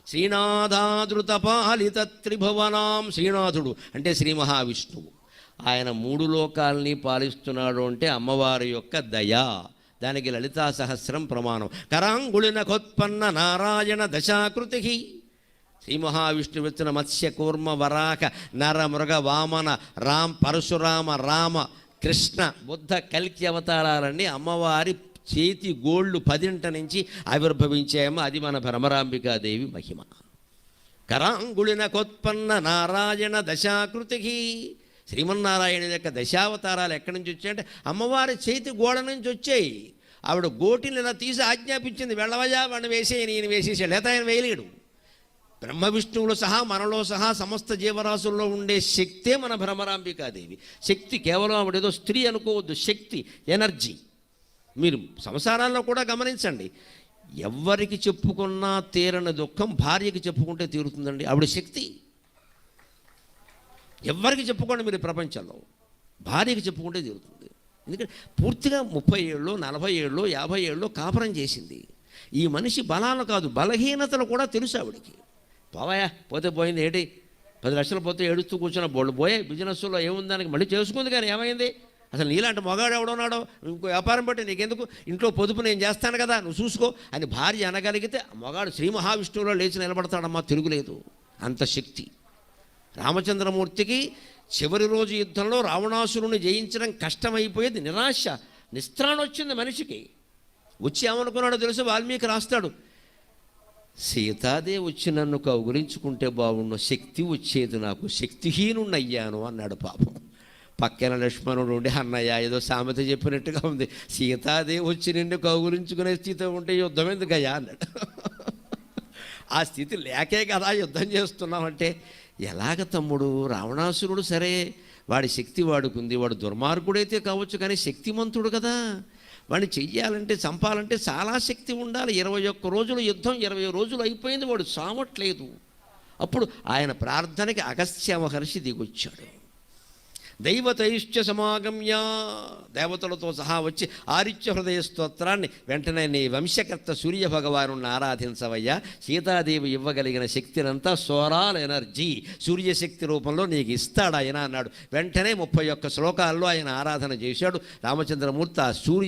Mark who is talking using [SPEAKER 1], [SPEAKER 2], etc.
[SPEAKER 1] శ్రీనాథాదృతపాలిత త్రిభువనాం. శ్రీనాథుడు అంటే శ్రీ మహావిష్ణువు. ఆయన మూడు లోకాల్ని పాలిస్తున్నాడు అంటే అమ్మవారి యొక్క దయ. దానికి లలితా సహస్రం ప్రమాణం. కరాంగుళినకోత్పన్న నారాయణ దశాకృతి. శ్రీ మహావిష్ణువెత్తిన మత్స్య కూర్మ వరాక నర మృగ వామన పరశురామ రామ కృష్ణ బుద్ధ కల్కి అవతారాలన్నీ అమ్మవారి చేతి గోళ్ళు 10 నుంచి ఆవిర్భవించాయమ్మ. అది మన భ్రమరాంబికాదేవి మహిమ. కరాంగుళినకోత్పన్న నారాయణ దశాకృతి. శ్రీమన్నారాయణ యొక్క దశావతారాలు ఎక్కడి నుంచి వచ్చాయంటే అమ్మవారి చేతి గోడ నుంచి వచ్చాయి. ఆవిడ గోటిని ఇలా తీసి ఆజ్ఞాపించింది, వెళ్ళవయా వాడిని వేసేయి, నేను వేసేసాడు. లేత ఆయన వేయలేడు. బ్రహ్మ విష్ణువులు సహా మనలో సహా సమస్త జీవరాశుల్లో ఉండే శక్తే మన భ్రమరాంబికాదేవి. శక్తి కేవలం ఆవిడేదో స్త్రీ అనుకోవద్దు. శక్తి, ఎనర్జీ. మీరు సంసారాల్లో కూడా గమనించండి, ఎవ్వరికి చెప్పుకున్నా తీరని దుఃఖం భార్యకి చెప్పుకుంటే తీరుతుందండి. ఆవిడ శక్తి. ఎవరికి చెప్పుకోండి మీరు ప్రపంచంలో, భార్యకి చెప్పుకుంటే తీరుతుంది. ఎందుకంటే పూర్తిగా 30 ఏళ్ళు 40 ఏళ్ళు 50 ఏళ్ళు కాపురం చేసింది. ఈ మనిషి బలాలు కాదు, బలహీనతలు కూడా తెలుసు ఆవిడికి. పోవాయా, పోతే పోయింది, ఏంటి 10 లక్షలు పోతే ఏడుస్తూ కూర్చున్న బోళ్ళు పోయే, బిజినెస్లో ఏముందానికి మళ్ళీ చేసుకుంది. కానీ ఏమైంది, అసలు నీలాంటి మగాడు ఎవడున్నాడో, ఇంకో వ్యాపారం బట్టి నీకెందుకు, ఇంట్లో పొదుపు నేను చేస్తాను కదా, నువ్వు చూసుకో అని భార్య అనగలిగితే మగాడు శ్రీ మహావిష్ణువులో లేచి నిలబడతాడమ్మా, తిరుగులేదు. అంత శక్తి. రామచంద్రమూర్తికి చివరి రోజు యుద్ధంలో రావణాసురుని జయించడం కష్టమైపోయేది. నిరాశ, నిస్త్రాణ వచ్చింది మనిషికి. వచ్చి ఏమనుకున్నాడో తెలుసు, వాల్మీకి రాస్తాడు, సీతాదేవి వచ్చి నన్ను కౌగులించుకుంటే బాగుండు, శక్తి వచ్చేది, నాకు శక్తిహీనుణ్ణయ్యాను అన్నాడు. పాపం పక్కన లక్ష్మణుడు ఉండి, అన్నయ్య ఏదో సామెత చెప్పినట్టుగా ఉంది, సీతాదేవి వచ్చి నిన్ను కౌగులించుకునే స్థితి ఉంటే యుద్ధం ఎందుకయ్యా అన్నాడు. ఆ స్థితి లేకే కదా యుద్ధం చేస్తున్నామంటే, ఎలాగ తమ్ముడు, రావణాసురుడు సరే వాడి శక్తి వాడుకుంది, వాడు దుర్మార్గుడైతే కావచ్చు కానీ శక్తిమంతుడు కదా, వాడిని చెయ్యాలంటే చంపాలంటే చాలా శక్తి ఉండాలి. 21 రోజులు యుద్ధం, 20 రోజులు అయిపోయింది, వాడు సావట్లేదు. అప్పుడు ఆయన ప్రార్థనకి అగస్త్య మహర్షి దిగొచ్చాడు. దైవతైశ్చ సమాగమ్య, దేవతలతో సహా వచ్చి ఆరిత్య హృదయ స్తోత్రాన్ని వెంటనే నీ వంశకర్త సూర్య భగవాను ఆరాధించవయ్యా, సీతాదేవి ఇవ్వగలిగిన శక్తినంతా సోరాల్ ఎనర్జీ సూర్యశక్తి రూపంలో నీకు ఇస్తాడు ఆయన అన్నాడు. వెంటనే 31 శ్లోకాల్లో ఆయన ఆరాధన చేశాడు రామచంద్రమూర్తి. ఆ సూర్య